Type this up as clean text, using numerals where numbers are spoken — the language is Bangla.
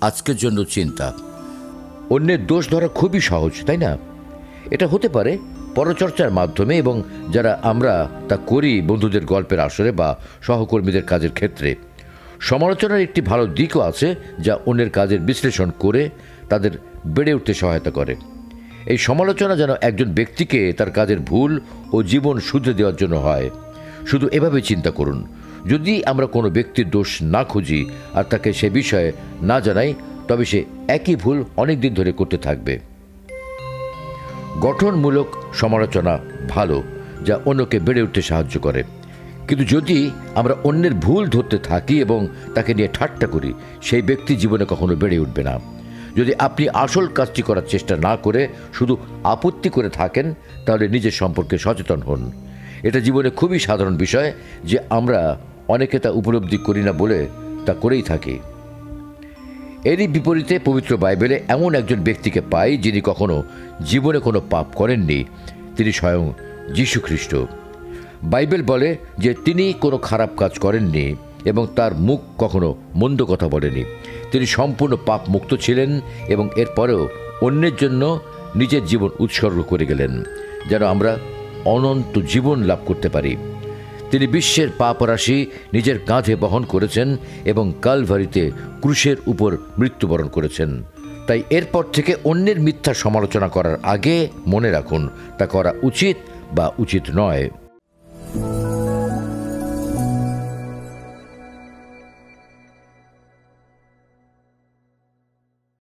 আজকের জন্য চিন্তা। অন্যের দোষ ধরা খুবই সহজ, তাই না? এটা হতে পারে পরচর্চার মাধ্যমে, এবং যারা আমরা তা করি বন্ধুদের গল্পের আসরে বা সহকর্মীদের কাজের ক্ষেত্রে। সমালোচনার একটি ভালো দিকও আছে, যা অন্যের কাজের বিশ্লেষণ করে তাদের বেড়ে উঠতে সহায়তা করে। এই সমালোচনা যেন একজন ব্যক্তিকে তার কাজের ভুল ও জীবন শুধরে দেওয়ার জন্য হয়। শুধু এভাবে চিন্তা করুন, যদি আমরা কোনো ব্যক্তির দোষ না খুঁজি আর তাকে সে বিষয়ে না জানাই, তবে সে একই ভুল অনেক দিন ধরে করতে থাকবে। গঠনমূলক সমালোচনা ভালো, যা অন্যকে বেড়ে উঠতে সাহায্য করে। কিন্তু যদি আমরা অন্যের ভুল ধরতে থাকি এবং তাকে নিয়ে ঠাট্টা করি, সেই ব্যক্তি জীবনে কখনো বেড়ে উঠবে না। যদি আপনি আসল কাজটি করার চেষ্টা না করে শুধু আপত্তি করে থাকেন, তাহলে নিজের সম্পর্কে সচেতন হন। এটা জীবনে খুবই সাধারণ বিষয় যে আমরা অনেকে তা উপলব্ধি করি না বলে তা করেই থাকি। এরই বিপরীতে পবিত্র বাইবেলে এমন একজন ব্যক্তিকে পাই যিনি কখনো জীবনে কোনো পাপ করেননি। তিনি স্বয়ং যীশু খ্রিস্ট। বাইবেল বলে যে তিনি কোনো খারাপ কাজ করেননি এবং তার মুখ কখনো মন্দ কথা বলেনি। তিনি সম্পূর্ণ পাপ মুক্ত ছিলেন এবং এরপরেও অন্যের জন্য নিজের জীবন উৎসর্গ করে গেলেন, যেন আমরা অনন্ত জীবন লাভ করতে পারি। তিনি বিশ্বের পাপ রাশি নিজের কাঁধে বহন করেছেন এবং কালভারিতে ক্রুশের উপর মৃত্যুবরণ করেছেন। তাই এরপর থেকে অন্যের মিথ্যা সমালোচনা করার আগে মনে রাখুন, তা করা উচিত বা উচিত নয়।